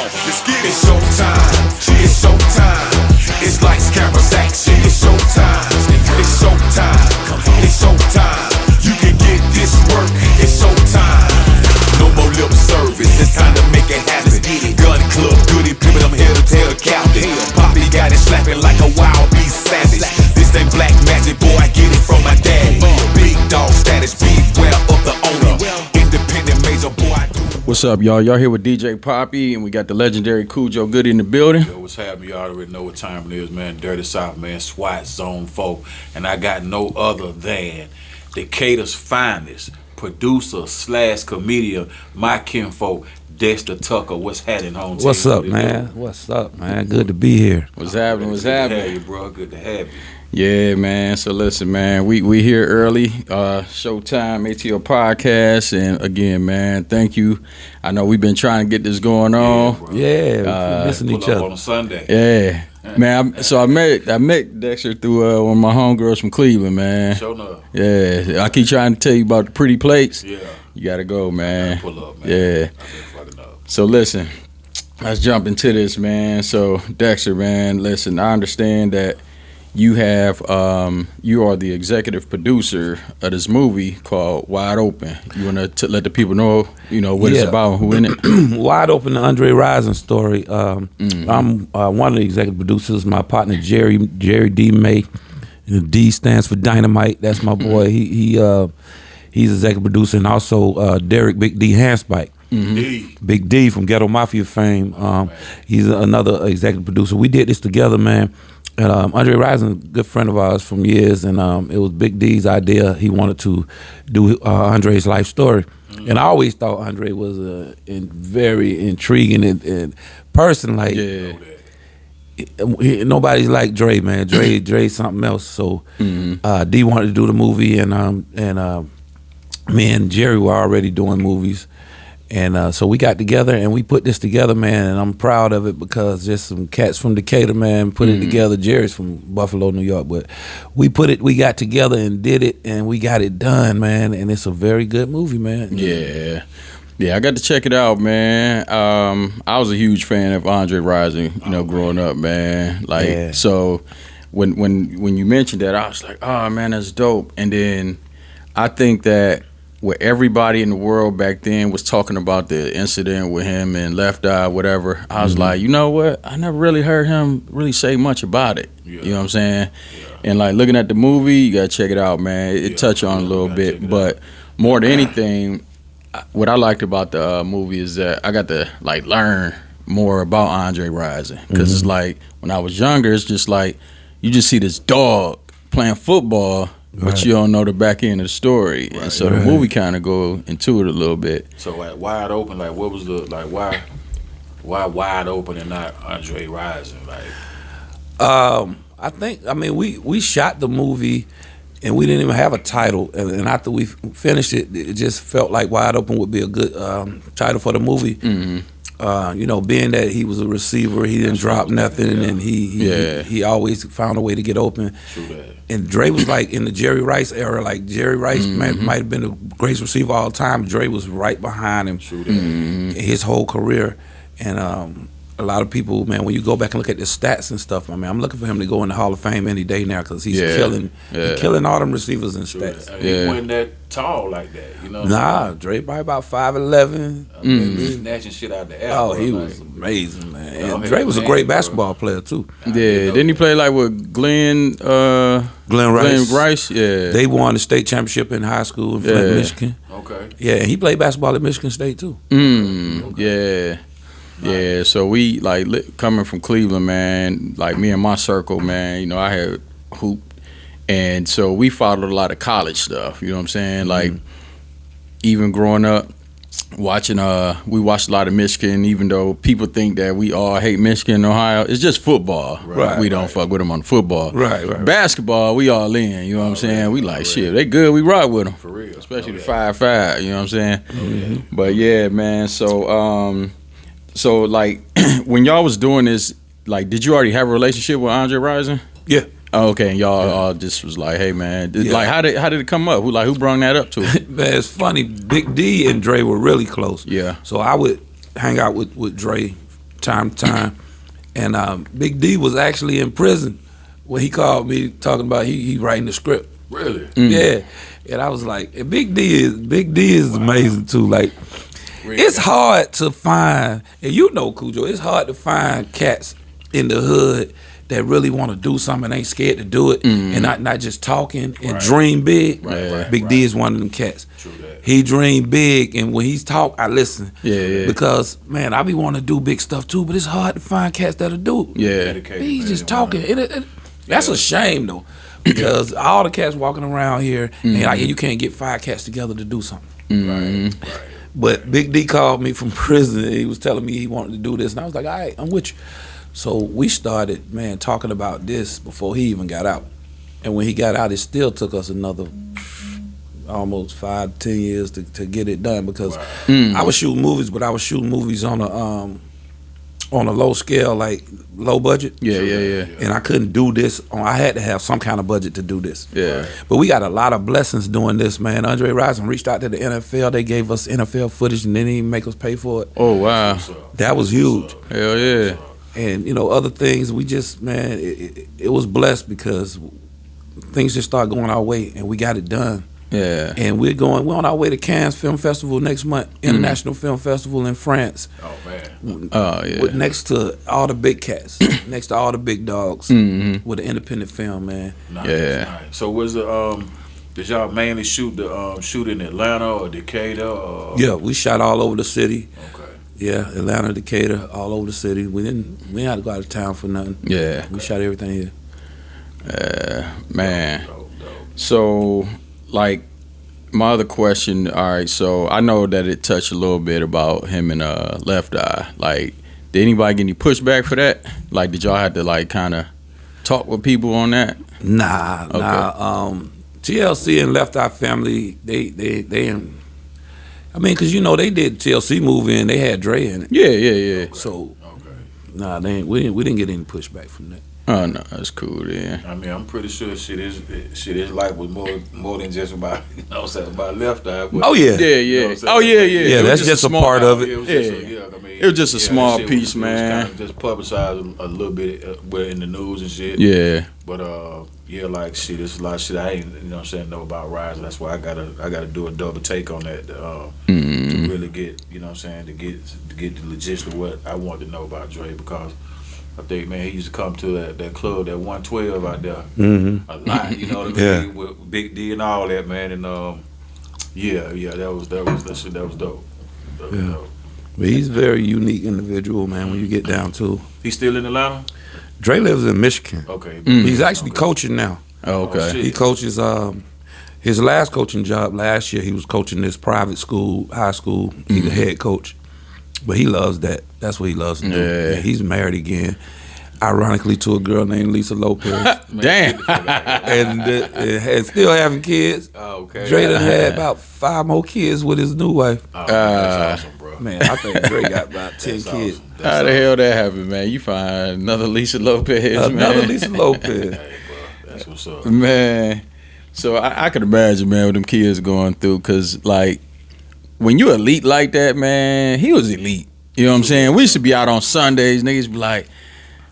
on, let's get it. It's showtime, it's showtime. It's lights, cameras, action. It's showtime, it's showtime, it's showtime. You can get this work, it's showtime. No more lip service, it's time to make it happen. Gun club, Goodie, pimpin' them head to tail captain. Papi got it slapping like a wild beast savage. This ain't black magic, boy, I get it from my daddy. Big dog status, beware of the owner. Independent major, boy, I do. What's up, y'all? Y'all here with DJ Papi, and we got the legendary Khujo Goodie in the building. Yo, what's happening? You already know what time it is, man. Dirty South, man. SWAT Zone 4. And I got no other than Decatur's finest producer / comedian, my kinfolk, Dexter Tucker. What's happening, home team? What's up, man? What's up, man? Good to be here. What's happening? What's Good to happening? have you, bro. Good to have you. Yeah, man. So listen, man, we here early. Showtime ATL podcast, and again, man, thank you. I know we've been trying to get this going on. Yeah, missing Pull each up other. on a Sunday. Yeah, man. I met Dexter through one of my homegirls from Cleveland, man. Show enough. Yeah, I keep trying to tell you about the pretty plates. Yeah. You gotta go, man. Pull up, man. Yeah. Fucking up. So listen, let's jump into this, man. So Dexter, man, listen, I understand that you are the executive producer of this movie called Wide Open. You want to let the people know, what it's about and who in it? Wide Open, the Andre Rison story. I'm one of the executive producers. My partner Jerry D. May. D stands for Dynamite. That's my boy. He's executive producer, and also Derek Big D Handspike. Mm-hmm. Big D from Ghetto Mafia fame. He's another executive producer. We did this together, man. And Andre Rison, a good friend of ours from years, and it was Big D's idea. He wanted to do Andre's life story. Mm-hmm. And I always thought Andre was a very intriguing and person. Like, nobody's like Dre, man. Dre's something else. So D wanted to do the movie, and me and Jerry were already doing movies. And so we got together and we put this together, man, and I'm proud of it because just some cats from Decatur, man, put it together. Jerry's from Buffalo, New York, but we got together and did it, and we got it done, man, and it's a very good movie, man. Yeah, I got to check it out, man. I was a huge fan of Andre Rison, growing up, man. Like, so when you mentioned that, I was like, oh, man, that's dope. And then I think that where everybody in the world back then was talking about the incident with him and Left Eye, whatever, I was like, you know what? I never really heard him really say much about it. Yeah. You know what I'm saying? Yeah. And like looking at the movie, you gotta check it out, man. It touched on a little bit, but more than anything, what I liked about the movie is that I got to like learn more about Andre Rison, because it's like when I was younger, it's just like you just see this dog playing football. But you don't know the back end of the story, and so the movie kind of go into it a little bit. So like Wide Open, like what was the why Wide Open and not Andre Rison? Like, we shot the movie and we didn't even have a title, and after we finished it, it just felt like Wide Open would be a good title for the movie. Being that he was a receiver, he didn't drop nothing, and he always found a way to get open. True that. And Dre was like in the Jerry Rice era. Like Jerry Rice might have been the greatest receiver all the time. Dre was right behind him his whole career. And a lot of people, man, when you go back and look at the stats and stuff, I mean, I'm looking for him to go in the Hall of Fame any day now because he's killing all them receivers and stats. He wasn't that tall like that, you know? Nah, Dre probably about 5'11". Snatching shit out the air. Oh, he was amazing, man. And Dre was a great basketball player too. Yeah, didn't he play like with Glenn Rice? Yeah. They won the state championship in high school in Flint, Michigan. Okay. Yeah, and he played basketball at Michigan State too. Yeah. Yeah, so we like coming from Cleveland, man. Like me and my circle, man. I had hooped, and so we followed a lot of college stuff. You know what I'm saying? Like even growing up, watching. We watched a lot of Michigan. Even though people think that we all hate Michigan and Ohio, it's just football. Right. We don't fuck with them on football. Right. Basketball, we all in. You know what I'm saying? We like shit. They good. We rock with them for real. Especially the 5'5". You know what I'm saying? But yeah, man. So like when y'all was doing this, like, did you already have a relationship with Andre Rison? Yeah. Oh, okay, and y'all all just was like, hey man, like how did it come up? Who brung that up to it? Man, it's funny. Big D and Dre were really close. Yeah. So I would hang out with Dre time to time. And Big D was actually in prison when he called me talking about he writing the script. Really? Yeah. And I was like, and Big D is amazing too. Like, it's hard to find, and you know, Khujo, it's hard to find cats in the hood that really want to do something and ain't scared to do it, and not just talking and dream big. Big D is one of them cats. True that. He dream big, and when he's talk, I listen. Yeah. Because man, I be wanting to do big stuff too, but it's hard to find cats that'll do it. Yeah. Dedicated, He's man. just talking. That's a shame though, because all the cats walking around here, and like you can't get 5 cats together to do something. Right. But Big D called me from prison. And he was telling me he wanted to do this, and I was like, all right, I'm with you. So we started, man, talking about this before he even got out. And when he got out, it still took us another almost 5 to 10 years to get it done, because I was shooting movies, but I was shooting movies on a low scale, like low budget. Yeah. And I couldn't do this. I had to have some kind of budget to do this. Yeah. But we got a lot of blessings doing this, man. Andre Rison reached out to the NFL. They gave us NFL footage and they didn't even make us pay for it. Oh, wow. That was huge. Hell yeah. And, you know, other things, we just, man, it was blessed because things just started going our way and we got it done. Yeah. And we're on our way to Cannes Film Festival next month, International Film Festival in France. Oh, man. Oh, yeah. Next to all the big cats, next to all the big dogs, with an independent film, man. Nice, Yeah. nice. So was the did y'all mainly shoot in Atlanta or Decatur? Or? Yeah, we shot all over the city. Okay. Yeah, Atlanta, Decatur, all over the city. We didn't have to go out of town for nothing. Yeah. We shot everything here. Man. Dope. So, like, my other question, all right, so I know that it touched a little bit about him and Left Eye. Like, did anybody get any pushback for that? Like, did y'all have to, like, kind of talk with people on that? Nah. TLC and Left Eye Family, they I mean, because, you know, they did TLC movie and they had Dre in it. Yeah. So, Okay. nah, we didn't get any pushback from that. Oh, no, that's cool, yeah. I mean, I'm pretty sure shit is life was more than just about, you know what I'm saying, about Left Eye. But, Oh, yeah. Yeah. You know what I'm saying? Oh, yeah. Yeah, It was that's just a small- part of it. It was Yeah. just It was just a small that shit piece, was man. kind of just publicized a little bit in the news and shit. Yeah. But like shit, there's a lot of shit I ain't, you know what I'm saying, know about Rise. That's why I gotta do a double take on that to really get, you know what I'm saying, to get the logistics of what I want to know about Dre, because I think, man, he used to come to that club, that 112 out there a lot, you know what I mean, with Big D and all that, man, and that was dope. That was dope. But he's a very unique individual, man, when you get down to it. He's still in Atlanta? Dre lives in Michigan. Okay. He's actually coaching now. Oh, okay. shit. He coaches his last coaching job last year. He was coaching this private school, high school. He's a head coach, but he loves that. That's what he loves to do. Yeah. And he's married again, ironically, to a girl named Lisa Lopez, Damn. and still having kids. Oh, okay. Dre done had about 5 more kids with his new wife. Oh, that's awesome, bro. Man, I think Dre got about 10 That's kids. awesome. How the hell that happened, man? You find another Lisa Lopez, Another man. Lisa Lopez. Hey, bro, that's what's up. Man, so I could imagine, man, what them kids going through, because, like, when you elite like that, man, he was elite. You know what I'm saying? We used to be out on Sundays, niggas be like,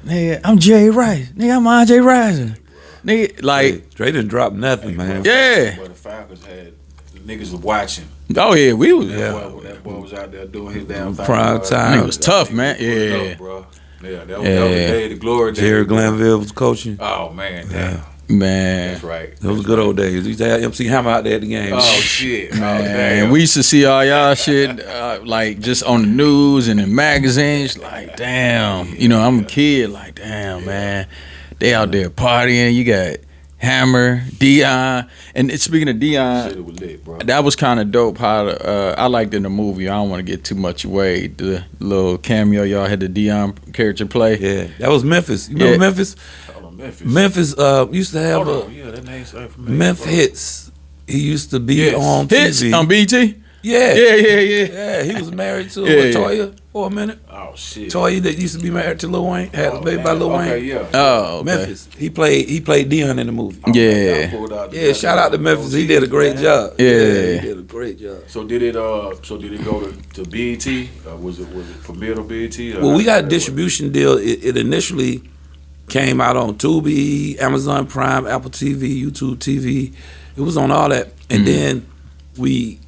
nigga, I'm Jay Rice. Nigga, I'm Andre Rison. Nigga, like, Dre didn't drop nothing, man. yeah. But the Falcons had niggas was watching. Oh, yeah, we was, When that boy was out there doing his damn thing. Prime time. Nigga was tough, man. Put it Yeah. up, bro. Yeah, that was the day, the glory day. Jerry Glanville was coaching. Oh, man, damn. Man. That's right. Those were good old days. We used to have MC Hammer out there at the game. Oh, shit. Oh, Man, damn. we used to see all y'all shit like just on the news and in magazines. Like, damn, you know, I'm a kid. Like, damn, man, they out there partying. You got Hammer, Dion, and speaking of Dion, Shit was lit, bro. that was kind of dope. How I liked in the movie. I don't want to get too much away. The little cameo y'all had the Dion character play. Yeah, that was Memphis. You remember Memphis? Memphis. Memphis used to have Hold on. Yeah, that name's familiar, Memphis bro. Hits. He used to be Yes. on Hits TV. on BT. Yeah. Yeah. Yeah, he was married to Yeah. Toya for a minute. Oh shit. Toya that used to be married to Lil Wayne, had a baby by Lil Wayne. Okay, yeah. Oh, okay. Memphis. He played Dion in the movie. Yeah. Yeah, shout out to Memphis. He did a great job. Yeah. He did a great job. So did it go to BET? Was it premiered on BET? Well, we got a distribution deal. It initially came out on Tubi, Amazon Prime, Apple TV, YouTube TV. It was on all that, and then we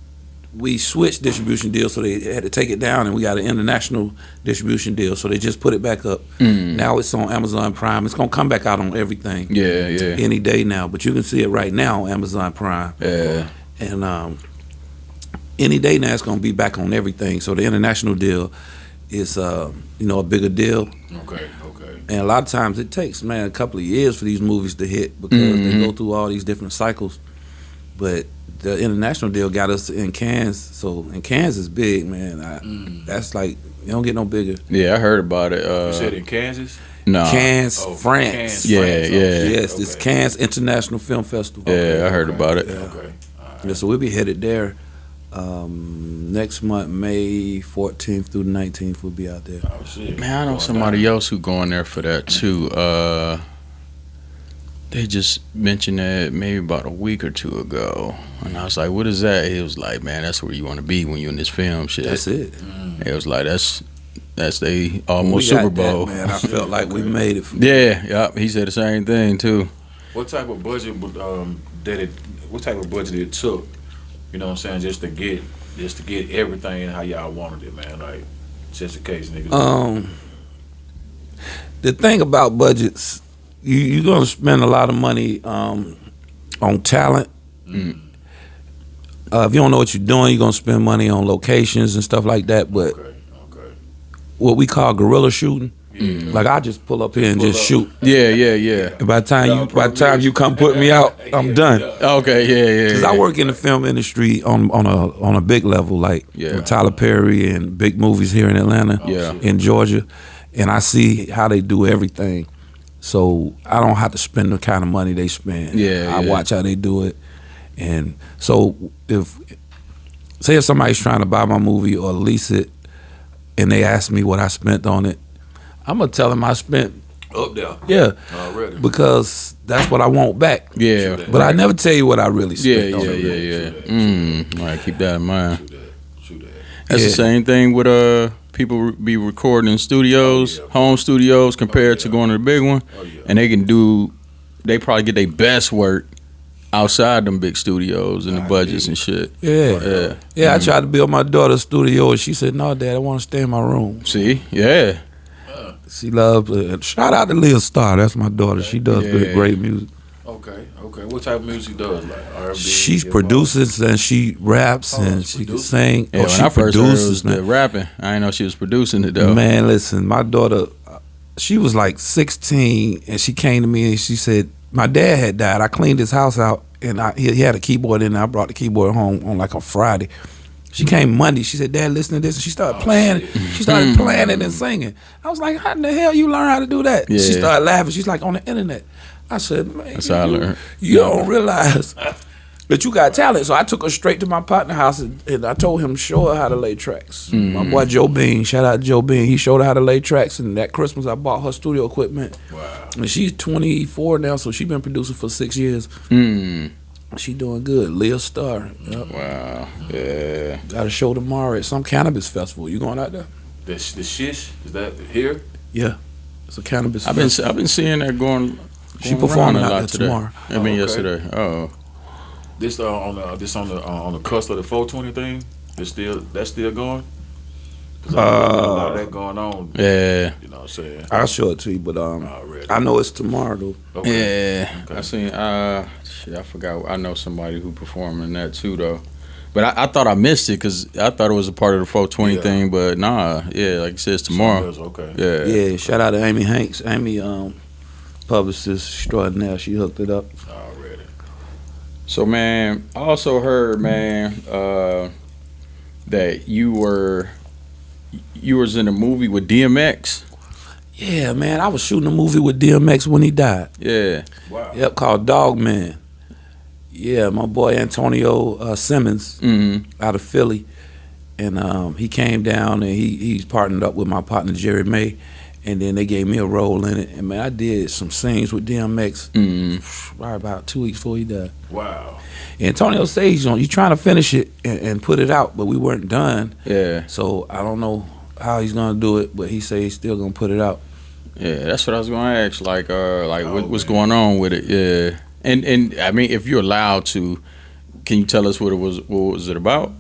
switched distribution deals, so they had to take it down, and we got an international distribution deal, so they just put it back up. Now it's on Amazon Prime. It's gonna come back out on everything. Yeah. Any day now, but you can see it right now on Amazon Prime. Yeah. And any day now it's gonna be back on everything. So the international deal is a bigger deal. Okay. And a lot of times it takes, man, a couple of years for these movies to hit because they go through all these different cycles. But the international deal got us in Cannes, so and Cannes is big, man. That's like, you don't get no bigger. Yeah, I heard about it. You said in Kansas? No. Cannes, France. Cannes, Yeah, France. yeah. Yes, it's Cannes International Film Festival. Yeah, I heard about it. Okay. Yeah, so we'll be headed there next month, May 14th through the 19th. We'll be out there. Oh shit. Man, I know somebody else who going there for that too. They just mentioned that maybe about a week or two ago, and I was like, "What is that?" He was like, "Man, that's where you want to be when you're in this film shit." That's it. It was like, "That's they almost We Super got Bowl." that, man. I felt like we made it. Yeah. He said the same thing too. What type of budget what type of budget it took, you know what I'm saying, just to get everything how y'all wanted it, man, like just in case niggas. The thing about budgets, you're gonna spend a lot of money on talent. If you don't know what you're doing, you're gonna spend money on locations and stuff like that. But Okay. what we call guerrilla shooting, like I just pull up here and just shoot. Yeah. And by the time you come put me out, I'm done. Okay, yeah. Cause I work in the film industry on a big level, like with Tyler Perry and big movies here in Atlanta, in Georgia, and I see how they do everything. So I don't have to spend the kind of money they spend. I watch how they do it, and so if somebody's trying to buy my movie or lease it, and they ask me what I spent on it, I'm gonna tell them I spent up there. Yeah, Already. Because that's what I want back. Yeah. But I never tell you what I really spent on it. Yeah. All right, keep that in mind. True that. That's the same thing with people be recording in studios, home studios, compared to going to the big one, and they probably get their best work outside them big studios and the budgets and shit. Yeah. I tried to build my daughter's studio, and she said, "No, Dad, I want to stay in my room." See, yeah. She loves it. Shout out to Leah Starr. That's my daughter. She does great music. Okay. What type of music does like R&B? She produces and she raps and she can sing. Yeah, when she I first heard produces, it was the rapping. I didn't know she was producing it though. Man, listen, my daughter, she was like 16, and she came to me and she said, my dad had died. I cleaned his house out, and he had a keyboard in there. I brought the keyboard home on like a Friday. She came Monday. She said, "Dad, listen to this." And she started playing it. She started playing it and singing. I was like, "How in the hell you learn how to do that?" Yeah. She started laughing. She's like, "On the internet." I said, "Man, That's how I learned. You don't realize that you got talent." So I took her straight to my partner house, and I told him, show her how to lay tracks. My boy Joe Bean, shout out to Joe Bean. He showed her how to lay tracks, and that Christmas I bought her studio equipment. Wow. And she's 24 now, so she's been producing for 6 years. She doing good. Leah Starr. Yep. Wow. Yeah. Got a show tomorrow at some cannabis festival. You going out there? The shish, is that here? Yeah, it's a cannabis. I've been seeing that going. She performing around a out lot there tomorrow. I mean yesterday. Oh. This on the cusp of the 420 thing. That's still going. 'Cause I know a lot of that going on. Yeah. You know what I'm saying? I'll show it to you, but I know it's tomorrow though. Okay. Yeah. Okay. I seen. Shit, I forgot. I know somebody who performed in that too though. But I thought I missed it because I thought it was a part of the 420 thing. But nah, yeah, like it says tomorrow. Okay. Yeah. Yeah, shout out to Amy Hanks. Amy, publicist extraordinaire. She hooked it up. Already. So man, I also heard, man, that you was in a movie with DMX. Yeah, man, I was shooting a movie with DMX when he died. Yeah. Wow. Yep, called Dog Man. Yeah, my boy Antonio Simmons Mm-hmm. out of Philly, and he came down and he's partnered up with my partner Jerry May, and then they gave me a role in it. And man, I did some scenes with DMX right about 2 weeks before he died. Wow. Antonio says he's trying to finish it and put it out, but we weren't done. Yeah. So I don't know how he's gonna do it, but he says he's still gonna put it out. Yeah, that's what I was gonna ask. Like, what's man. going on with it? Yeah, and I mean, if you're allowed to, can you tell us what it was? What was it about?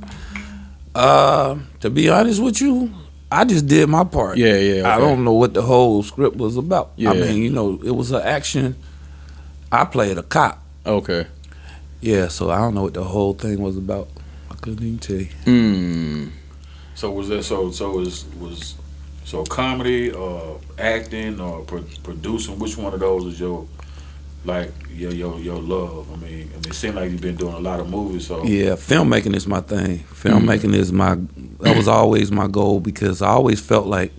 To be honest with you, I just did my part. Yeah, yeah. I okay. don't know what the whole script was about. Yeah. I mean, it was an action. I played a cop. Okay. Yeah, so I don't know what the whole thing was about. I couldn't even tell you. So was that so comedy or acting or producing? Which one of those is your love? I mean, it seemed like you've been doing a lot of movies. So Yeah, filmmaking is my thing. Filmmaking is that was always my goal, because I always felt like,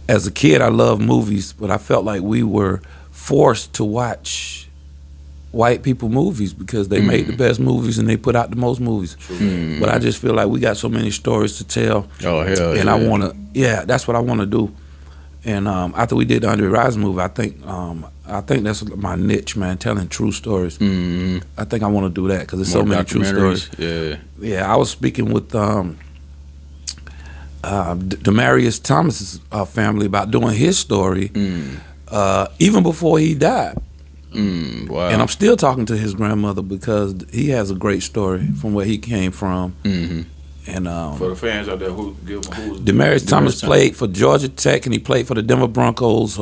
as a kid, I loved movies, but I felt like we were forced to watch white people movies because they made the best movies and they put out the most movies. But I just feel like we got so many stories to tell. Oh hell. And yeah. that's what I want to do. And after we did the Andre Rison movie, I think that's my niche, man, telling true stories. I think I want to do that because there's so many true stories. Yeah. Yeah, I was speaking with Demarius Thomas's family about doing his story even before he died. Wow. And I'm still talking to his grandmother because he has a great story from where he came from. And for the fans out there, who was Demarius Thomas played for Georgia Tech, and he played for the Denver Broncos,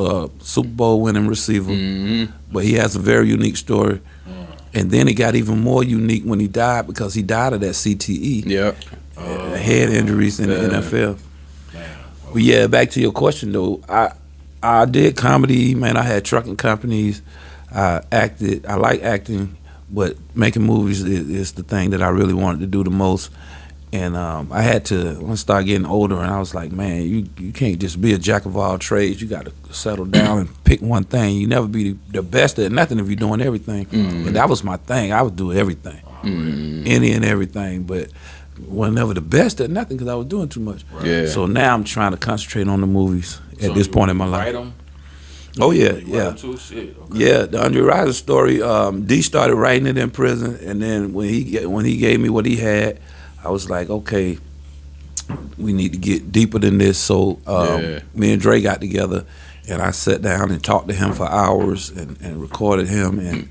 Super Bowl winning receiver. But he has a very unique story. And then it got even more unique when he died, because he died of that CTE. Yep. Head injuries in the NFL. But yeah, back to your question though. I did comedy, man. I had trucking companies. I acted. I like acting, but making movies is the thing that I really wanted to do the most. And I had to, when I started getting older, and I was like, man, you can't just be a jack of all trades. You got to settle down and pick one thing. You never be the best at nothing if you're doing everything. And that was my thing. I would do everything, any and everything, but wasn't never the best at nothing because I was doing too much. Yeah. So now I'm trying to concentrate on the movies at this point in my life. Write them? Oh yeah, You yeah. write 'em too? Shit, okay. Yeah, the Andre Rison story. D started writing it in prison, and then when he gave me what he had, I was like, okay, we need to get deeper than this. So me and Dre got together, and I sat down and talked to him for hours and recorded him, and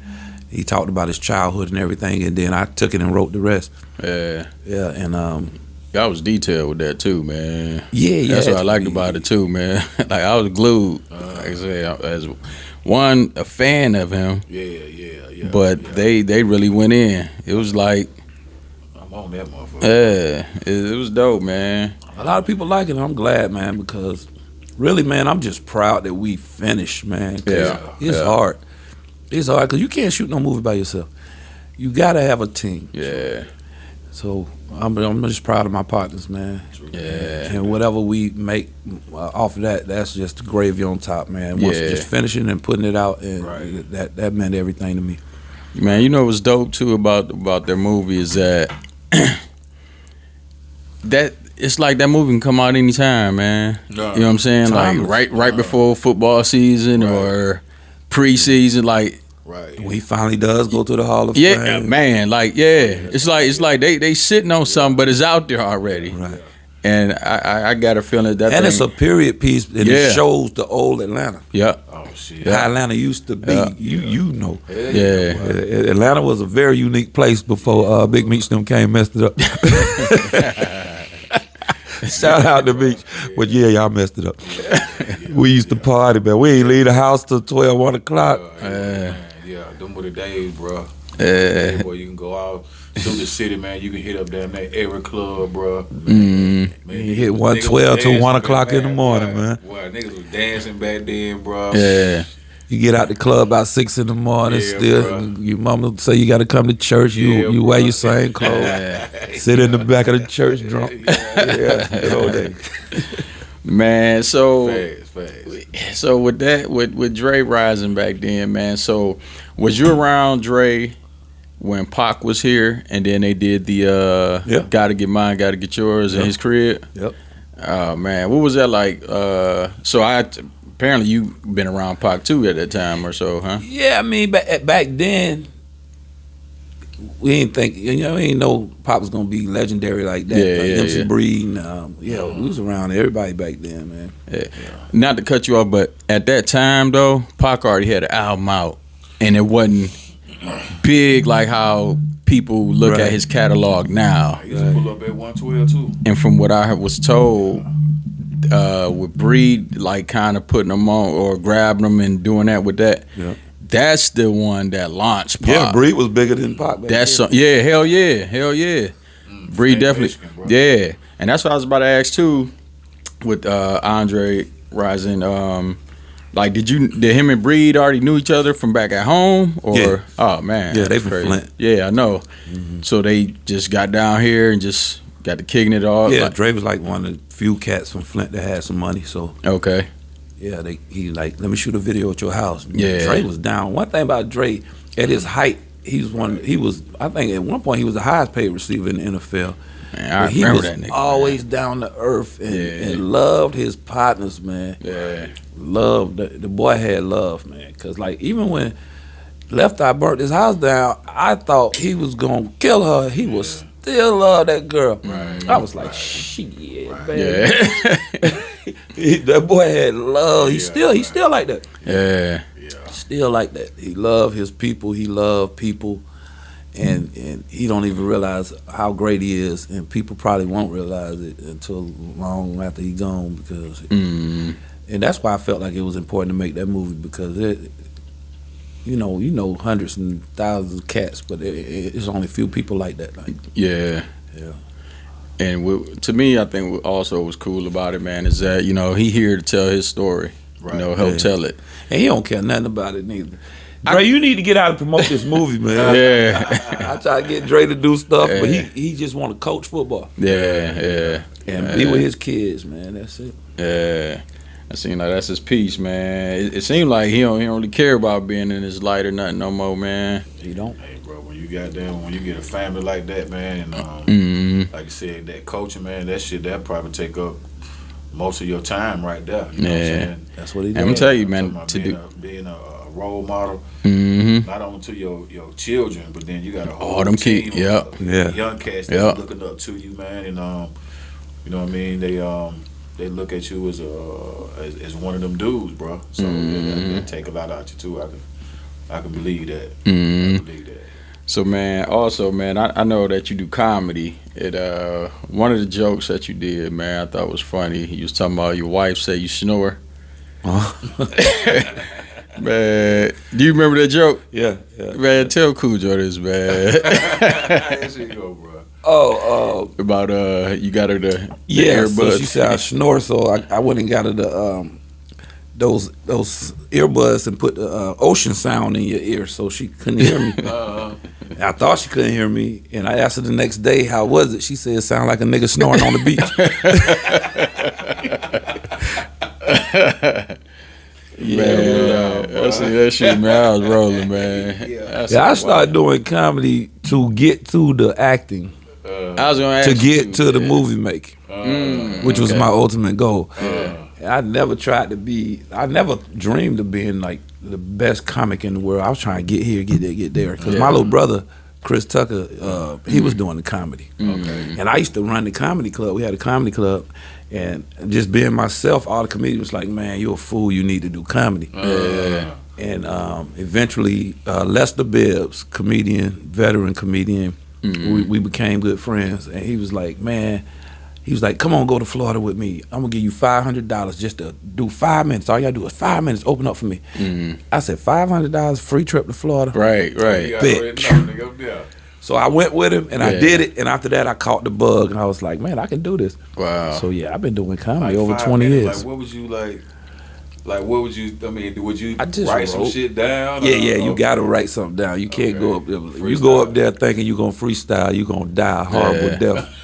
he talked about his childhood and everything, and then I took it and wrote the rest. Yeah. Yeah, and I was detailed with that too, man. Yeah, That's what I liked about it too, man. Like I was glued. Like I said, as one, a fan of him. Yeah. But they really went in. It was like, I'm on that motherfucker. yeah, it was dope, man. a lot of people like it, and I'm glad, man, because really, man, I'm just proud that we finished, man. 'Cause it's hard. It's hard because you can't shoot no movie by yourself. You gotta have a team. Yeah. So I'm just proud of my partners, man. Yeah. And whatever we make off of that, that's just the gravy on top, man. Once Yeah. just finishing and putting it out, and Right. that meant everything to me. Man, you know what's dope too about their movie is that that it's like that movie can come out anytime, man. No. You know what I'm saying? Timeless. Like right before football season or preseason, like Right. When he finally does go to the Hall of yeah, Fame. man, like it's like they sitting on something, but it's out there already. Right. And I got a feeling that And thing, it's a period piece, and Yeah. it shows the old Atlanta. yeah, Oh shit. How Atlanta used to be. Yeah. You know. yeah. Atlanta was a very unique place before Big Meech them came and messed it up. Shout out to Meech. But yeah, y'all messed it up. We used to party, man. We ain't leave the house till 12, 1 o'clock. Yeah, them were the days, bro. Yeah. Boy, you can go out through the city, man. You can hit up down there every club, bro. Mm. Man, You hit niggas 1:12 was till 1 dancing o'clock in the back, morning, boy. man. Boy, niggas was dancing back then, bro. Yeah. You get out the club about 6 in the morning, Yeah, still. bruh. Your mama say you got to come to church. You wear bruh. your same clothes. Sit in the back of the church drunk. Yeah, good old days. Man, so Fast. so with that with Dre rising back then, man. So was you around Dre when Pac was here, and then they did the "Gotta Get Mine, Gotta Get Yours" in his crib. Yep. Oh man, what was that like? So apparently you been around Pac too at that time or so, huh? Yeah, I mean back then we didn't think, we didn't know Pac was gonna be legendary like that. Yeah, like yeah, MC yeah. Breed, we was around everybody back then, man. Yeah. Not to cut you off, but at that time though, Pac already had an album out, and it wasn't big like how people look at his catalog now. He used to pull up at 112 too. And from what I was told, with Breed, like kind of putting them on or grabbing them and doing that with that, that's the one that launched Pac. Yeah, Breed was bigger than Pac. That's hell yeah. Breed definitely, yeah. And that's what I was about to ask too, with Andre Rising. Like, did him and Breed already knew each other from back at home, or Yeah. Oh man, Yeah, that's they from crazy. Flint. Yeah, I know. So they just got down here and just got to kicking it all. Yeah, Like, Dre was like one of the few cats from Flint that had some money. So okay. yeah, he like, let me shoot a video at your house. Yeah. Dre was down. One thing about Dre, at his height, I think at one point he was the highest paid receiver in the NFL. Man, I But he remember was that nigga. always down to earth and, Yeah. and loved his partners, man. Yeah. Love, the boy had love, man. Cause like even when Left Eye burnt his house down, I thought he was gonna kill her. He was still love that girl. Right. I was like, shit, man. Yeah. That boy had love. He still like that. Yeah. Still like that. He loved his people. He loved people, and he don't even realize how great he is. And people probably won't realize it until long after he gone. Because, and that's why I felt like it was important to make that movie, because it, you know, hundreds and thousands of cats, but it's only a few people like that. Like, Yeah. yeah. And to me, I think what also was cool about it, man, is that, he here to tell his story. Right. Help tell it. And he don't care nothing about it neither. Dre, you need to get out and promote this movie, man. Yeah. I try to get Dre to do stuff, but he just want to coach football Yeah. and be with his kids, man. That's it. Yeah. It seemed like that's his piece, man. It seemed like he don't really care about being in his light or nothing no more, man. He don't. Hey, bro, when you get a family like that, man, and like you said, that coaching, man, that shit, that probably take up most of your time right there. You know what I'm saying? That's what he I'm did. gonna tell you, I'm man, talking about being a role model, Mm-hmm. not only to your children, but then you got a whole All them team kids, yep. of Yeah. young cats that's Yep. looking up to you, man, and you know what I mean? They look at you as one of them dudes, bro. So that take a lot out you too. I can believe that. I can believe that. So, man, also, man, I know that you do comedy. One of the jokes that you did, man, I thought was funny. You was talking about your wife say you snore. Man, do you remember that joke? Yeah. Man, tell Khujo this, man. There you go, bro. Oh, About you got her the yeah. So earbuds. she said I snore, so I went and got her the those earbuds and put the ocean sound in your ear, so she couldn't hear me. I thought she couldn't hear me, and I asked her the next day, how was it? She said it sounded like a nigga snoring on the beach. Man, I see that shit, man. I was rolling, man. Yeah, I started doing comedy to get to the acting, I was gonna ask to get you, to the movie making, which was my ultimate goal. I never dreamed of being like the best comic in the world. I was trying to get here, get there, get there. Because my little brother, Chris Tucker, he was doing the comedy. And I used to run the comedy club. We had a comedy club. And just being myself, all the comedians was like, man, you're a fool. You need to do comedy. And eventually, Lester Bibbs, veteran comedian, we became good friends. And he was like, man, come on, go to Florida with me. I'm going to give you $500 just to do 5 minutes. All you got to do is 5 minutes, open up for me. I said, $500, free trip to Florida? Right. So I went with him, and I did it. And after that, I caught the bug. And I was like, man, I can do this. Wow. So, yeah, I've been doing comedy Like over 5 20 minutes, years. Like, what would you like? Like, what would you? I mean, would you I just write some wrote. shit down? Yeah, you got to write something down. You can't go up there. You go up there thinking you're going to freestyle, you're going to die a horrible death.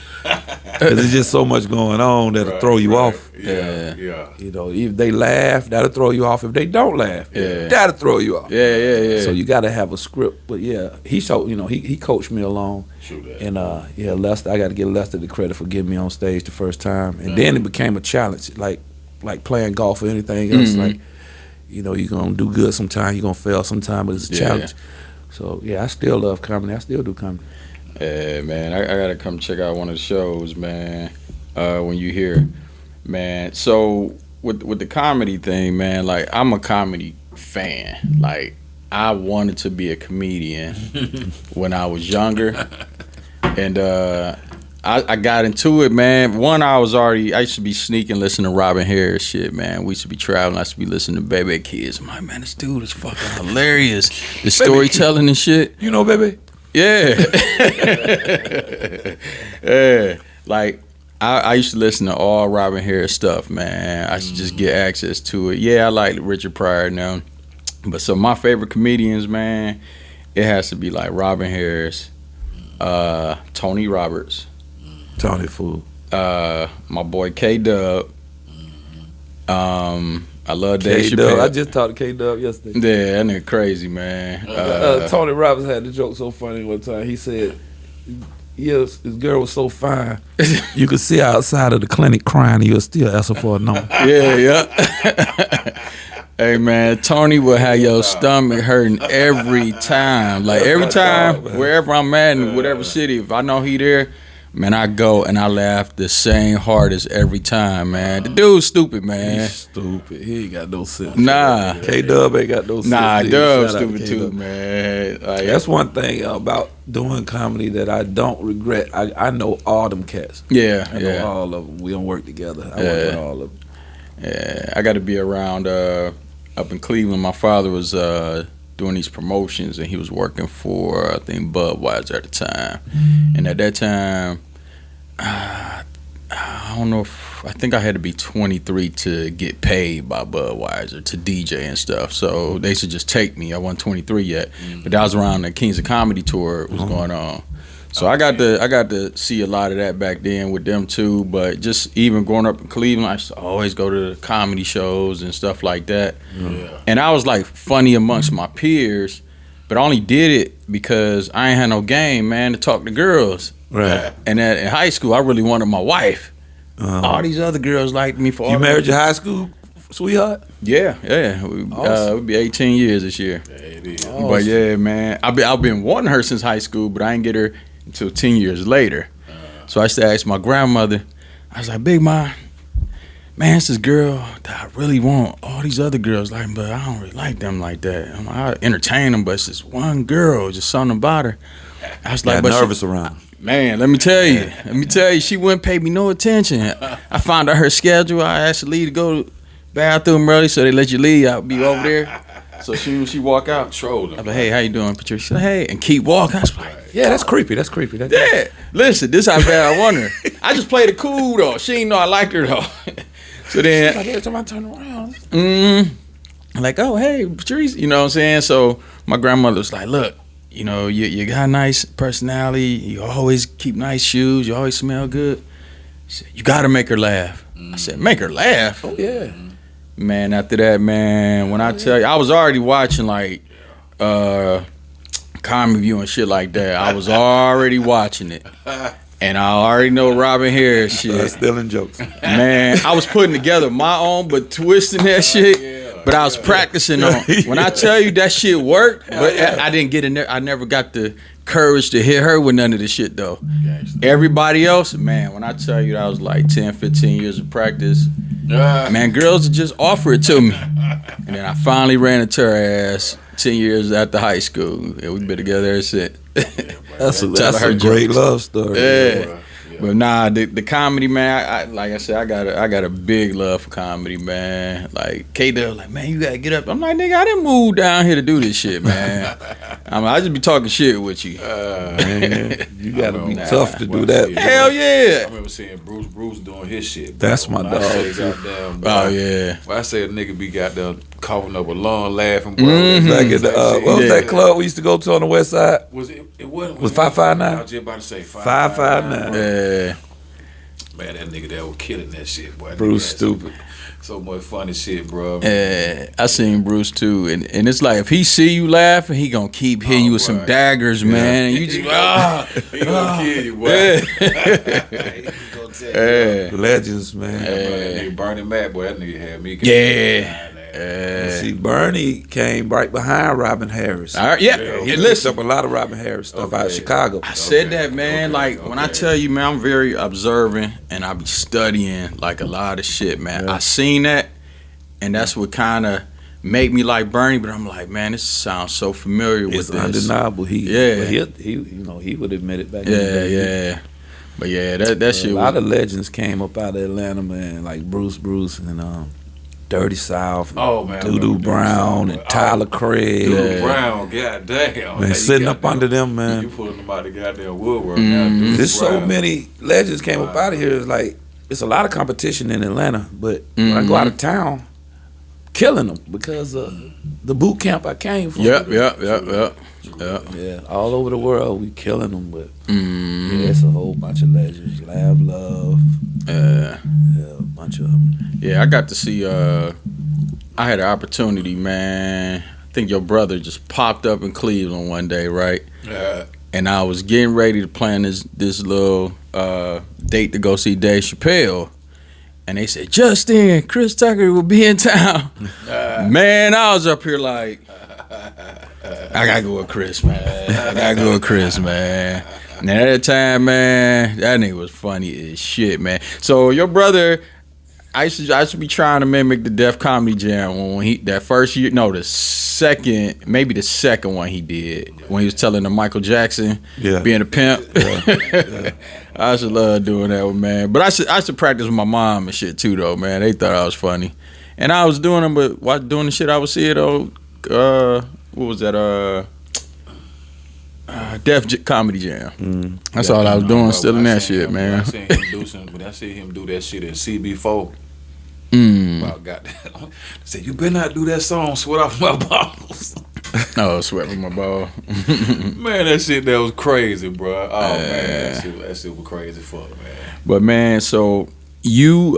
Because there's just so much going on that'll throw you off. Yeah. You know, if they laugh, that'll throw you off. If they don't laugh, that'll throw you off. Yeah. So you got to have a script. But yeah, he coached me along. And Lester, I got to give Lester the credit for getting me on stage the first time. And then it became a challenge, like playing golf or anything else. Like, you know, you're gonna do good sometime, you're gonna fail sometime, but it's a challenge. So yeah, I still love comedy. I still do comedy. Yeah, man, I gotta come check out one of the shows, man. When you hear, man. So with the comedy thing, man, like I'm a comedy fan. Like I wanted to be a comedian when I was younger, and I got into it, man. I used to be sneaking listening to Robin Harris shit, man. We used to be traveling. I used to be listening to Baby Kids. I'm like, man, this dude is fucking hilarious. The storytelling and shit. You know, Baby? Yeah. Yeah. Like, I used to listen to all Robin Harris stuff, man. I should just get access to it. Yeah, I like Richard Pryor now. But so my favorite comedians, man, it has to be like Robin Harris, Tony Roberts. Tony Fool. My boy K-Dub. I love Dave K-Dub. Chappelle. I just talked to K-Dub yesterday. Yeah, that nigga crazy, man. Tony Roberts had the joke so funny one time. He said, yes, this girl was so fine, you could see her outside of the clinic crying and you'll still ask her for a number. Yeah. Hey, man, Tony will have your stomach hurting every time. Like, every time, wherever I'm at in whatever city, if I know he there, man, I go and I laugh the same hardest every time, man. The dude's stupid, man. He's stupid. He ain't got no sense. Nah. K-Dub ain't got no sense. Nah, Shout Dub's out to stupid too, K-Dub. man. Like, That's one thing about doing comedy that I don't regret. I know all them cats. Yeah, I know all of them. We don't work together. I work with all of them. Yeah, I got to be around up in Cleveland. My father was doing these promotions, and he was working for, I think, Budweiser at the time. And at that time, I don't know if, I think I had to be 23 to get paid by Budweiser to DJ and stuff. So they should just take me. I wasn't 23 yet, but that was around the Kings of Comedy tour was going on. So I got to see a lot of that back then with them too. But just even growing up in Cleveland, I used to always go to the comedy shows and stuff like that. Yeah. And I was like funny amongst my peers, but I only did it because I ain't had no game, man, to talk to girls. Right. And in high school, I really wanted my wife. All these other girls liked me for all. You married your high school sweetheart? Yeah. It'll be 18 years this year. Yeah, it is. Awesome. But yeah, man, I've been wanting her since high school, but I didn't get her until 10 years later. So I used to ask my grandmother, I was like, Big Ma, man, it's this girl that I really want. All these other girls like me, but I don't really like them like that. I entertain them, but it's this one girl, just something about her. I was like, got nervous around. Man, let me tell you, she wouldn't pay me no attention. I found out her schedule. I asked her leave to go to the bathroom early, so they let you leave. I'll be over there. So she walk out. Trolling. I'm like, hey, how you doing, Patricia? She said, hey, and keep walking. I was like, Yeah, that's creepy. yeah. Listen, this how bad I want her. I just played it cool though. She didn't know I liked her though. So then, Like every time I turn around. I'm like, oh, hey, Patricia. You know what I'm saying? So my grandmother was like, look, you know, you got a nice personality. You always keep nice shoes. You always smell good. She said, you got to make her laugh. I said, make her laugh? Oh, yeah. Man, after that, man, when I tell you, I was already watching, like, Comedy View and shit like that. I was already watching it. And I already know Robin Harris shit. Stealing jokes. Man, I was putting together my own, but twisting that shit. But I was practicing on. When I tell you that shit worked, but I didn't get in there. I never got the courage to hit her with none of this shit, though. Everybody else, man, when I tell you that was like 10, 15 years of practice, man, girls would just offer it to me. And then I finally ran into her ass 10 years after high school. And we've been together ever since. That's a great love story. Yeah. But nah, the comedy, man. I like I said, I got a big love for comedy, man. Like K-Dub, like, man, you gotta get up. I'm like, nigga, I didn't move down here to do this shit, man. I just be talking shit with you. Man, you gotta be tough to do that. Hell yeah. I remember seeing Bruce doing his shit. That's my dog. Oh yeah. When I say a nigga be goddamn coughing up a lung laughing, bro. Like at the, what was that club we used to go to on the west side? Was it wasn't Was 559? I was just about to say 559. Yeah. Man, that nigga that was killing that shit, boy. Bruce stupid. So much funny shit, bro. I seen Bruce too, and it's like if he see you laughing, he gonna keep hitting you with some daggers, man. And you just he gonna kill you, boy. Legends, man. That nigga Bernie Mac, boy, that nigga had me. See, Bernie came right behind Robin Harris. He He picked up a lot of Robin Harris stuff out of Chicago. I said that, man. When I tell you, man, I'm very observant and I be studying like a lot of shit, man. I seen that, and that's what kind of make me like Bernie. But I'm like, man, this sounds so familiar with It's this. undeniable. He would admit it back in the day. Yeah. But yeah, that shit. A lot of legends came up out of Atlanta, man, like Bruce and Dirty South, and Doo Brown and Tyler Craig. Doo Brown, goddamn. Man, sitting up under them, man. You pulling them out of the goddamn woodwork now. There's so many legends came up out of here. It's like it's a lot of competition in Atlanta, but when I go out of town, killing them because of the boot camp I came from. Yeah, all over the world we killing them, but yeah, it's a whole bunch of legends. Lav Love, a bunch of them. Yeah, I got to see. I had an opportunity, man. I think your brother just popped up in Cleveland one day, right? Yeah. And I was getting ready to plan this little date to go see Dave Chappelle. And they said, Justin, Chris Tucker will be in town. Man, I was up here like, I gotta go with Chris, man. And at that time, man, that nigga was funny as shit, man. So your brother, I used to be trying to mimic the Def Comedy Jam when the second one he did when he was telling the Michael Jackson being a pimp. I used to love doing that with man. But I should practice with my mom and shit too though, man. They thought I was funny. And I was doing them, but while doing the shit I was seeing though, what was that? Def Comedy Jam. That's all I was doing, still in that shit, man. I seen him do that shit at CB4. About goddamn. Said, you better not do that song, Sweat Off My Balls. Oh, Sweat Off My Ball. Man, that shit that was crazy, bro. Oh man, that shit was crazy fuck, man. But man, so you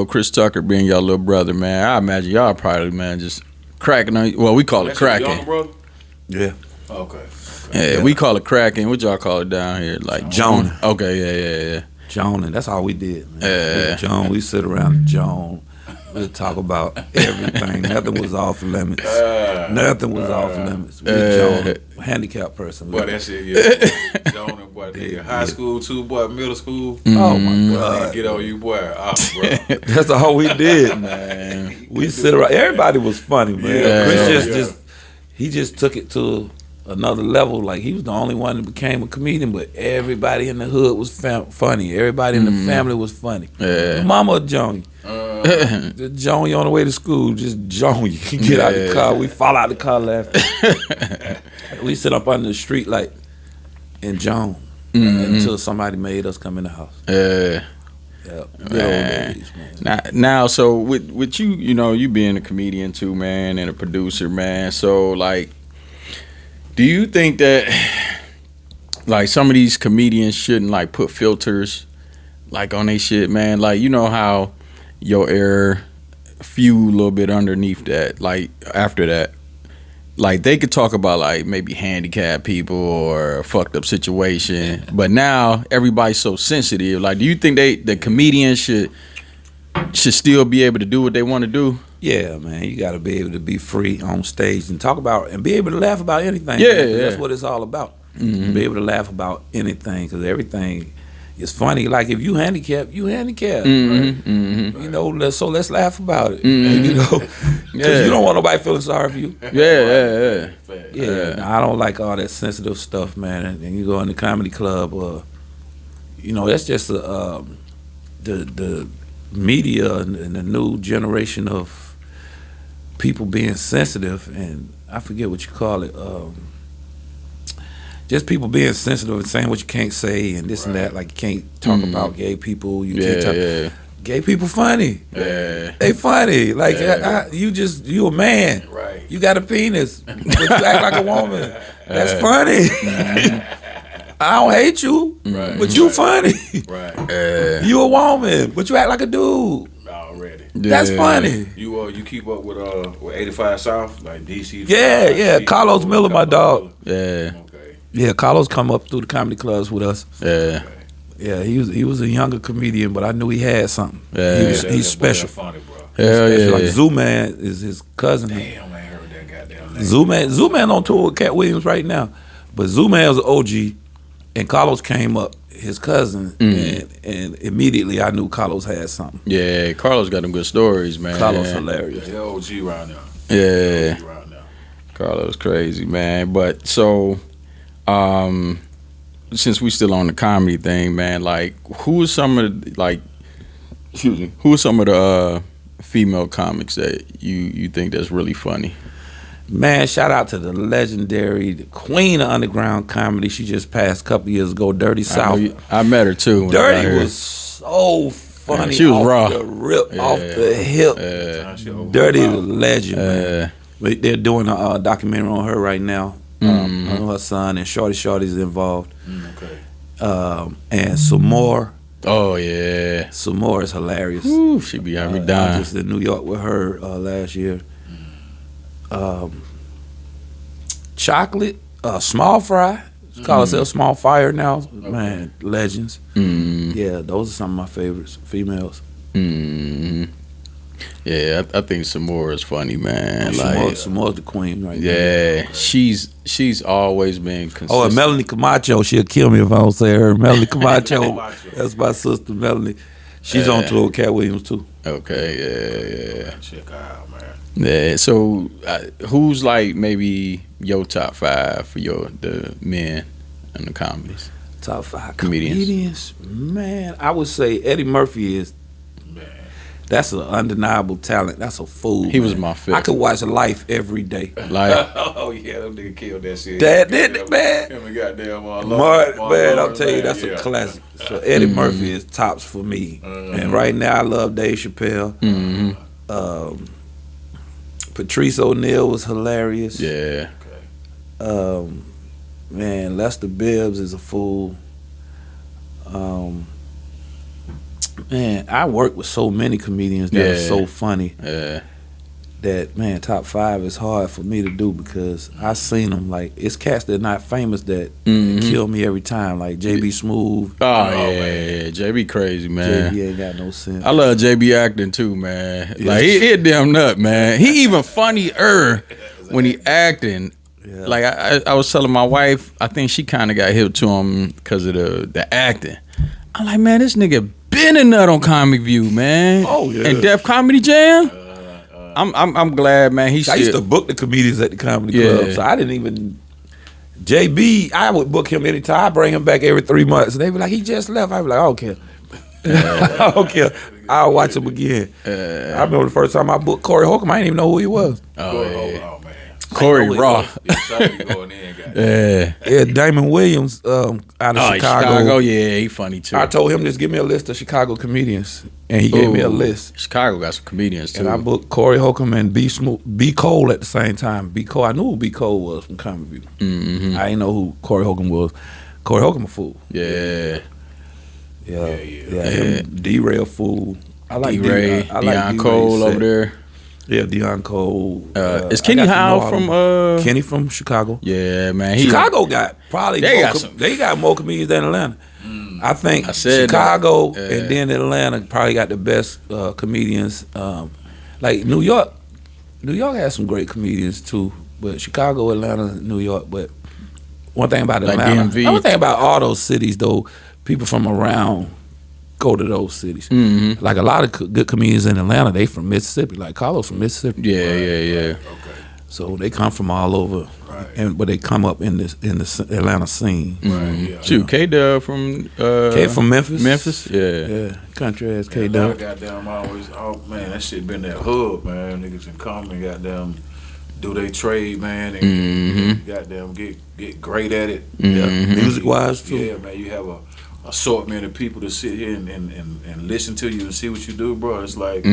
Chris Tucker being your little brother, man, I imagine y'all probably, man, just cracking on. Well, we call it cracking. Younger brother? Yeah. Okay. Yeah, we call it cracking. What y'all call it down here? Like Joan. Okay, yeah. Joan, and that's all we did, man. Joan, we sit around Joan. We'll talk about everything. Nothing was off limits. Nothing was off limits. We Joan, handicapped person. Boy, that shit, yeah. Joan and boy, high school too, boy, middle school. Oh my God. Get on you, boy. Bro. That's all we did, man. We sit around. Everybody was funny, man. Chris he just took it to another level. Like he was the only one that became a comedian, but everybody in the hood was funny. Everybody in the family was funny. Mama Joan. Joan, you on the way to school, just Joan. You can get out the car. We fall out the car laughing. We sit up under the street like in Joan until somebody made us come in the house. Days, man. Now, so with you, you being a comedian too, man, and a producer, man. So like, do you think that like some of these comedians shouldn't like put filters like on they shit, man? Like, you know how your air few a little bit underneath that, like after that, like they could talk about like maybe handicapped people or a fucked up situation, but now everybody's so sensitive. Like, do you think the comedians should still be able to do what they want to do? Yeah, man, you got to be able to be free on stage and talk about and be able to laugh about anything. Yeah. That's what it's all about. Be able to laugh about anything, because everything is funny. Like if you handicapped, right? So let's laugh about it. Because you don't want nobody feeling sorry for you. Yeah. I don't like all that sensitive stuff, man. And you go in the comedy club, that's just the media and the new generation of people being sensitive, and I forget what you call it. Just people being sensitive and saying what you can't say and this and that. Like you can't talk about gay people. You can't talk. Gay people funny. They funny. Like you a man. Right. You got a penis, but you act like a woman. That's funny. I don't hate you, but you funny. Right. You a woman, but you act like a dude. Already. That's funny. You keep up with 85 South, like DC? Yeah. Carlos Miller, my dog. Yeah. Okay. Yeah, Carlos come up through the comedy clubs with us. Yeah. Yeah, he was a younger comedian, but I knew he had something. Yeah. He's special. Funny, bro. Hell yeah. Like Zoo Man is his cousin. Damn, I ain't heard that goddamn name. Zoo Man on tour with Cat Williams right now, but Zoo Man was an OG, and Carlos came up, his cousin, and immediately I knew Carlos had something. Yeah, Carlos got them good stories, man. Carlos hilarious. Yeah, OG right now. Yeah. OG right now. Carlos crazy, man. But so, since we still on the comedy thing, man, like who are some of the, female comics that you think that's really funny? Man, shout out to the legendary, the queen of underground comedy. She just passed a couple years ago, Dirty South. I met her too. When I got Dirty here. was so funny. Yeah, she was off raw. the rip, off the hip. Dirty is a legend, man. They're doing a documentary on her right now. On her son, and Shorty's involved. Okay. And some more. Oh yeah, Some more is hilarious. Ooh, she be having me I dying. was just in New York with her last year. Chocolate, Small Fry. It's called herself Small Fire now. Man, legends. Yeah, those are some of my favorites, females. Yeah, I think some more is funny, man. Some more's the queen right now. Yeah, she's always been consistent. Oh, and Melanie Camacho, she'll kill me if I don't say her. Melanie Camacho, that's my sister, Melanie. She's on tour with Cat Williams too. Okay, yeah. Check her out, man. Yeah, so who's like maybe your top 5 for the men in the comedies? Top 5 Comedians. Man, I would say Eddie Murphy is. That's an undeniable talent. That's a fool. He was man. my fifth. I could watch Life every day. Like, Oh yeah, them nigga killed that shit. That did it, man. Him and goddamn Man, I'll tell you, that's a yeah. classic. So Eddie Murphy is tops for me. And right now, I love Dave Chappelle. Patrice O'Neal was hilarious. yeah. Man, Lester Bibbs is a fool. Man, I work with so many comedians that are so funny that, man, top 5 is hard for me to do because I seen them. Like, it's cats that are not famous that kill me every time. Like JB Smooth. Oh yeah, JB crazy, man. JB ain't got no sense. I love JB acting too, man. Like he a damn nut, man. He even funnier when he acting. Yeah. Like I was telling my wife, I think she kind of got hip to him because of the acting. I'm like, man, this nigga been a nut on Comic View, man. Oh, yeah. And Def Comedy Jam. I'm glad, man. I used to book the comedians at the comedy club, so I didn't even. JB, I would book him anytime. I bring him back every 3 months. They be like, he just left. I be like, I don't care. I don't care. I'll watch him again. I remember the first time I booked Corey Holcomb. I didn't even know who he was. Oh man. Corey Corey Raw. Yeah, Damon Williams out of Chicago. Yeah, he funny too. I told him just give me a list of Chicago comedians, and he gave me a list. Chicago got some comedians too. And I booked Corey Holcomb and B Cole at the same time. B Cole, I knew who B Cole was from Comic View. I didn't know who Corey Holcomb was. Corey Holcomb a fool. Yeah. Him, D-Ray a fool. I like D-Ray, I like Deion D-Ray's Cole set. over there. Yeah, Deion Cole. Is Kenny Howe from Kenny from Chicago? Yeah, man. Chicago got probably They got more comedians than Atlanta. I think Chicago and then Atlanta probably got the best comedians. Like New York has some great comedians too, but Chicago, Atlanta, New York. But one thing about Atlanta, DMV. one thing about all those cities though, people from around go to those cities. Like a lot of good comedians in Atlanta, they from Mississippi. Like Carlos from Mississippi. Yeah. Okay. So they come from all over, but they come up in the Atlanta scene. Shoot, K-Dub from Memphis. Memphis, yeah. Country ass K K-Dub. Goddamn, always. Oh man, that shit been that hub, man. Niggas can come and goddamn do they trade, man, and goddamn get great at it. Music wise too. Yeah, man. You have a assortment of people to sit here and listen to you and see what you do, bro. It's like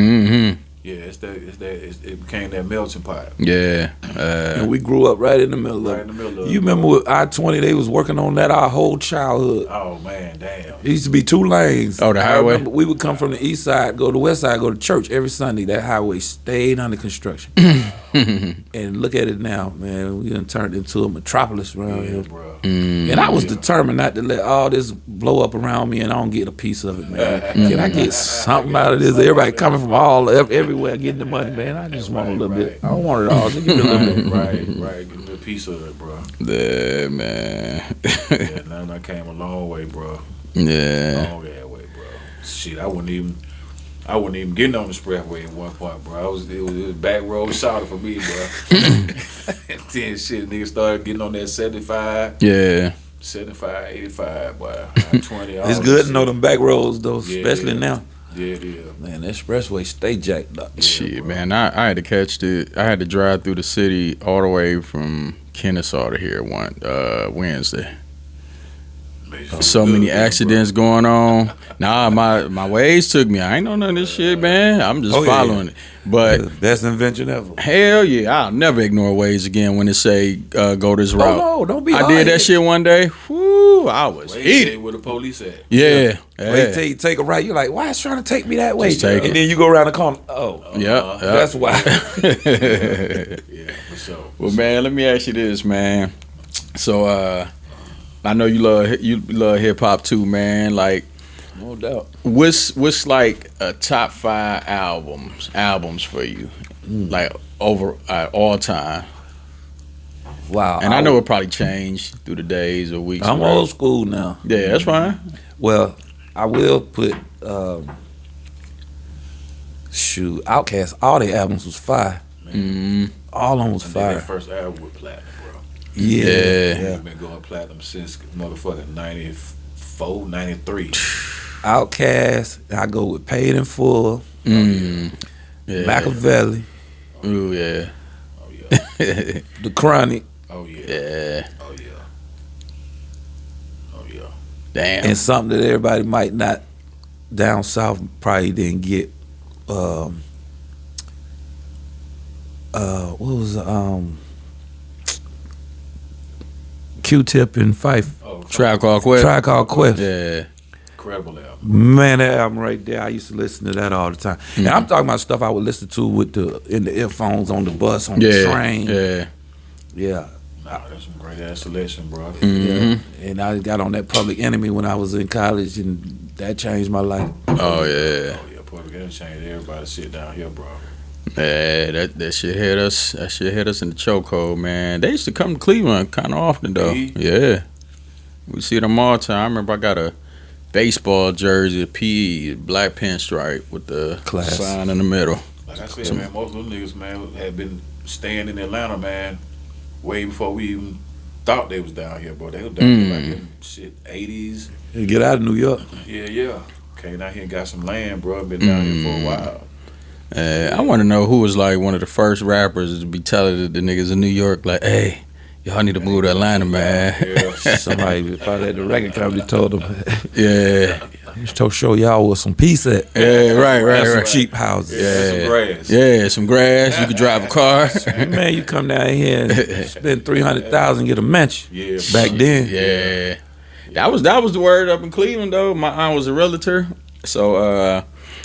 Yeah, it became that melting pot. Yeah. And we grew up right in the middle of it. You remember with I-20, they was working on that our whole childhood. Oh, man, damn. It used to be 2 lanes. Oh, the highway? We would come from the east side, go to the west side, go to church every Sunday. That highway stayed under construction. And look at it now, man. We done turned into a metropolis around here. Bro. And I was determined not to let all this blow up around me and I don't get a piece of it, man. Can I get something out of this? Everybody coming from everywhere getting the money, man. I just want a little bit. I don't want it all. Just give me a little bit. Right. Give me a piece of it, bro. Yeah, man. Yeah, now I came a long way, bro. Yeah. Long way, bro. Shit, I wasn't even getting on the expressway at one point, bro. It was back road shouting for me, bro. And then shit, niggas started getting on that 75. Yeah. 75, 85, boy. 20. It's good to know them back roads, though, especially now. Yeah, it is. Man, that expressway stay jacked up. Shit, man, I had to I had to drive through the city all the way from Kennesaw to here one Wednesday. So many accidents going on. Nah, my ways took me. I ain't know none of this shit, man. I'm just following it. But best invention ever. Hell yeah, I'll never ignore Waze again when it say go this route. No, don't be. I did that shit one day. Whoo, I was heated. Where the police at? Yeah. Wait till you take a right. You're like, why is trying to take me that way? Just take and it. then you go around the corner. Oh, Yeah, that's why. Yeah, for sure. Well, man, let me ask you this, man. So, I know you love hip hop too, man. Like, no doubt. What's like a top 5 albums for you, like over all time? Wow. And I know it probably changed through the days or weeks. I'm old school now. Yeah, that's fine. Well, I will put Outkast. All their albums was fire. All of them was fire. Their first album with platinum, bro. Yeah. We've been going platinum since motherfucking 94, 93. Outkast. I go with Paid in Full. Yeah. Machiavelli. Ooh, yeah. Oh yeah. The Chronic. Oh yeah. Yeah. Oh yeah. Oh yeah. Damn. And something that everybody might not down south probably didn't get. What was Q-Tip and Fife? Oh, Tribe Called Quest. Tribe Called Quest. Yeah. Incredible album. Man, that album right there, I used to listen to that all the time. And I'm talking about stuff I would listen to in the earphones, on the bus, on the train. Yeah. Nah, that's some great ass selection, bro. Yeah. And I got on that Public Enemy when I was in college, and that changed my life. Oh yeah. Oh yeah, Public Enemy changed everybody shit down here, bro. Yeah, that shit hit us. That shit hit us in the chokehold, man. They used to come to Cleveland kind of often though. Yeah. We see them all the time. I remember I got a baseball jersey, a PE, black pinstripe with the Class. sign in the middle. Like I said, man, most of them niggas, man, had been staying in Atlanta, man, way before we even thought they was down here, bro. They was down here like in shit 80s. You get out of New York. Yeah. Came out here and got some land, bro. Been down here for a while. I want to know who was like one of the first rappers to be telling the niggas in New York, like, hey, y'all need to move to Atlanta, man. Yeah. Somebody probably at the record company told them. Yeah. To show y'all where some peace at. Yeah, right. Some cheap houses. Some grass. Yeah, some grass. You could drive a car. Man, you come down here and spend $300,000, get a mansion. Yeah. Back then. Yeah. That was the word up in Cleveland though. My aunt was a realtor. So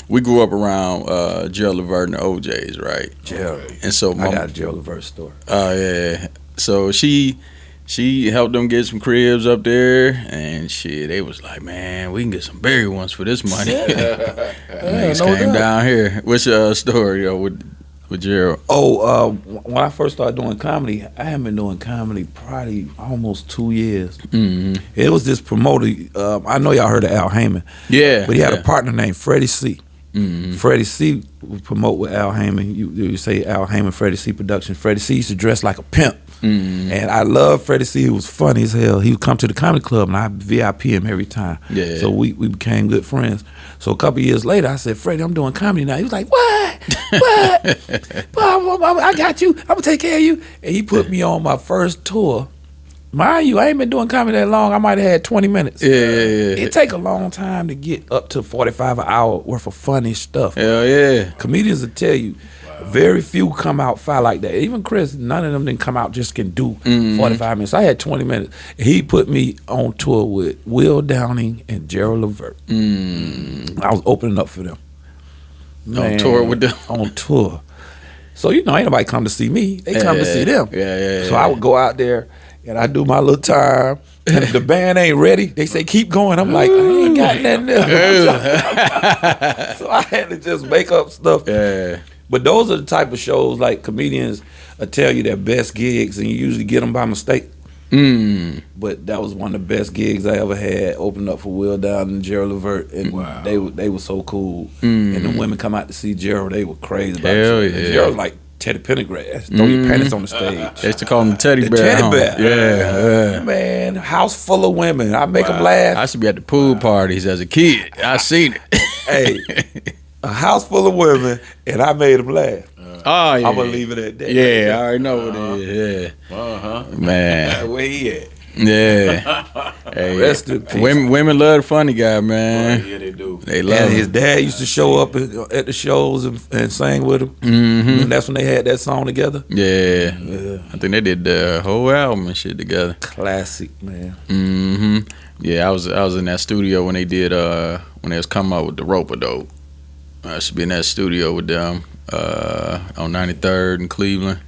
we grew up around Gerald Levert and the OJs, right? Gerald. And so I got a Gerald Levert story. Oh yeah. So she helped them get some cribs up there, and shit, they was like, man, we can get some bigger ones for this money. Niggas came down here. What's your story though with Gerald? Oh, when I first started doing comedy, I haven't been doing comedy probably almost 2 years. Mm-hmm. It was this promoter. I know y'all heard of Al Heyman. Yeah. But he had a partner named Freddie C. Mm-hmm. Freddie C would promote with Al Heyman. You say Al Heyman, Freddie C production. Freddie C used to dress like a pimp. Mm-hmm. And I love Freddie C. He was funny as hell. He would come to the comedy club and I VIP him every time. Yeah. So we became good friends. So a couple years later, I said, Freddie, I'm doing comedy now. He was like, what? What? I got you. I'm going to take care of you. And he put me on my first tour. Mind you, I ain't been doing comedy that long. I might have had 20 minutes. Yeah. It take a long time to get up to 45 an hour worth of funny stuff. Hell yeah. Comedians will tell you, very few come out fire like that. Even Chris, none of them didn't come out just can do 45 minutes. I had 20 minutes. He put me on tour with Will Downing and Gerald Levert. I was opening up for them. On tour with them? On tour. So, ain't nobody come to see me. They come to see them. Yeah. So I would go out there and I do my little time. And if the band ain't ready, they say, keep going. I'm like, I ain't got nothing there. So I had to just make up stuff. Yeah. But those are the type of shows like comedians will tell you their best gigs, and you usually get them by mistake. But that was one of the best gigs I ever had, opened up for Will Downing and Gerald Levert, and they were so cool. And the women come out to see Gerald, they were crazy about it. Yeah. Gerald like Teddy Pendergrass, throw your panties on the stage. They used to call him the teddy bear. Teddy bear. Yeah. Man, house full of women. I make them laugh. I used to be at the pool parties as a kid. I seen it. Hey, a house full of women, and I made them laugh. Oh, yeah. I'm going to leave it at that. Yeah, I already know what it is. Yeah. Man. Where he at? Yeah. Hey, Rest in peace. women love the funny guy, man. Yeah, they do. They love And him. his dad used to show up at the shows and sing with him. And that's when they had that song together. Yeah. I think they did the whole album and shit together. Classic, man. Yeah, I was in that studio when they did when they was coming out with the Rope-A-Dope. I should be in that studio with them on 93rd in Cleveland.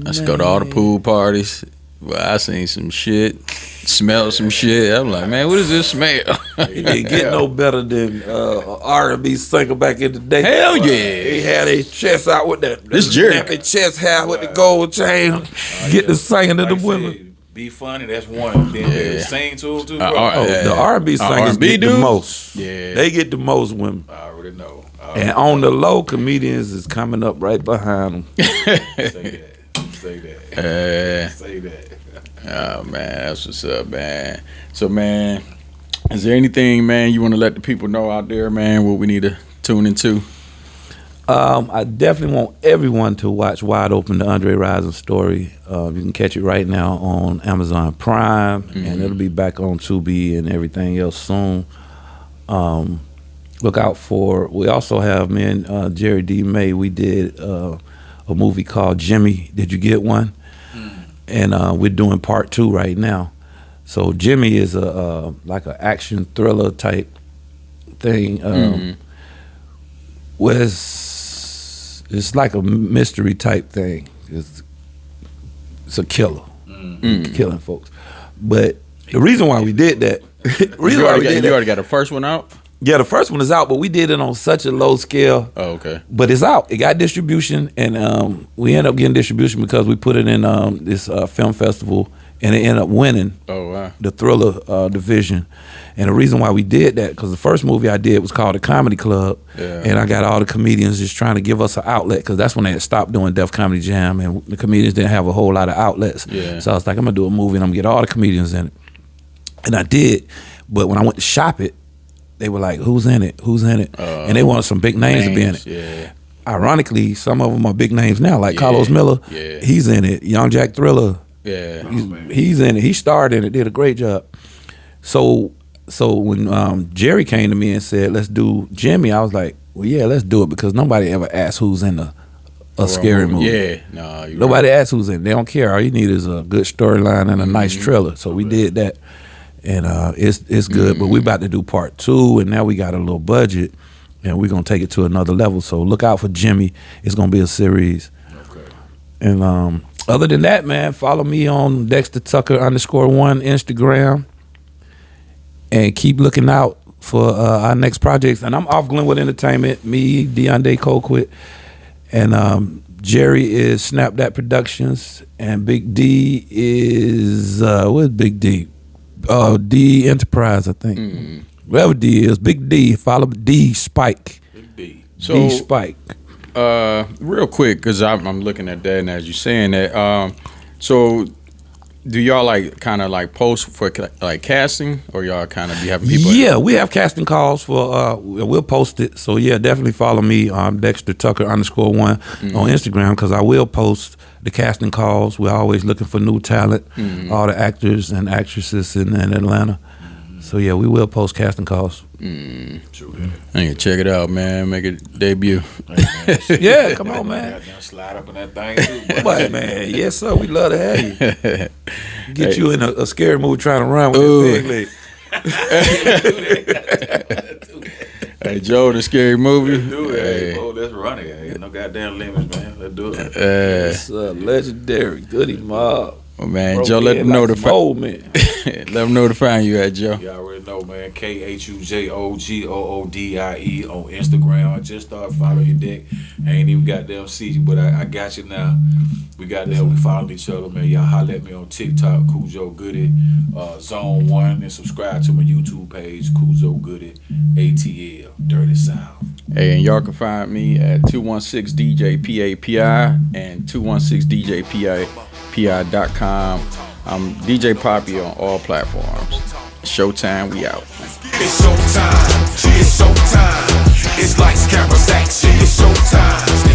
I used to go to all the pool parties. Well, I seen some shit, smelled some shit. I'm like, man, what is this smell? It didn't get no better than R&B singer back in the day. Hell yeah. He had his chest out with that. This Jerry. Nappy chest hair with the gold chain. Get the singing to the Like women. said, be funny, that's one. Then they sing to him too, bro. The R&B singers R&B get the dudes? most. Yeah. They get the most women. I already know. And on the low, comedians is coming up right behind them. Say that. Say that. Oh, man, that's what's up, man. So, man, is there anything, man, you want to let the people know out there, man, what we need to tune into? I definitely want everyone to watch Wide Open, the Andre Rison story. You can catch it right now on Amazon Prime, and it'll be back on Tubi and everything else soon. Look out for, we also have, me and Jerry D. May, we did a movie called Jimmy, Did You Get One? And we're doing part 2 right now. So Jimmy is like an action thriller type thing. Where it's like a mystery type thing. It's a killer, killing folks. But the reason why we did that, You already got the first one out? Yeah, the first one is out, but we did it on such a low scale. Oh, okay. But it's out. It got distribution, and we ended up getting distribution because we put it in this film festival, and it ended up winning. Oh, wow. The thriller division. And the reason why we did that, because the first movie I did was called The Comedy Club, and I got all the comedians just trying to give us an outlet, because that's when they had stopped doing Def Comedy Jam, and the comedians didn't have a whole lot of outlets. Yeah. So I was like, I'm going to do a movie, and I'm going to get all the comedians in it. And I did, but when I went to shop it, they were like, who's in it? Who's in it? And they wanted some big names to be in it. Yeah. Ironically, some of them are big names now, like Carlos Miller. Yeah. He's in it. Young Jack Thriller. Yeah. He's in it. He starred in it, did a great job. So when Jerry came to me and said, let's do Jimmy, I was like, well, yeah, let's do it, because nobody ever asked who's in a scary movie. Yeah. No, Nobody asks who's in it. They don't care. All you need is a good storyline and a nice trailer. So we did that. And it's good, but we about to do part 2, and now we got a little budget, and we're gonna take it to another level. So look out for Jimmy. It's gonna be a series. Okay. And other than that, man, follow me on Dexter Tucker _1 Instagram, and keep looking out for our next projects. And I'm off Glenwood Entertainment. Me, Deonde Colquitt, and Jerry is Snap That Productions, and Big D is where's Big D? D Enterprise, I think. Whatever D is, Big D. Follow D Spike. Big D. So, D Spike. Real quick, because I'm looking at that, and as you're saying that, so Do y'all like kind of like post for like casting, or y'all kind of be having people? Yeah, we have casting calls for. We'll post it. So yeah, definitely follow me on Dexter Tucker _1 on Instagram, because I will post the casting calls. We're always looking for new talent, all the actors and actresses in Atlanta. So yeah, we will post casting calls. True. I can check it out, man. Make it debut. Yeah, come on, man. Slide up in that thing too. But man, yes sir, we love to have you. Get you in a scary movie trying to run with that big leg. Hey, Joe, the scary movie. Let's do it. Hey, bro, let's run it. Ain't no goddamn limits, man. Let's do it. It's legendary Goodie Mob. Oh, man, Joe, let them know to find man. Let them know to find you at, Joe. You already know, man. KHUJOGOODIE on Instagram. I just started following your dick. I ain't even goddamn see you, but I got you now. We got there. We followed each other, man. Y'all holler at me on TikTok, Khujo Goodie, Zone 1, and subscribe to my YouTube page, Khujo Goodie, ATL, Dirty South. Hey, and y'all can find me at 216 DJ PAPI and 216 DJPI.com. I'm DJ Papi on all platforms. Showtime, we out. It's showtime. It's showtime. It's lights, cameras, action. It's showtime.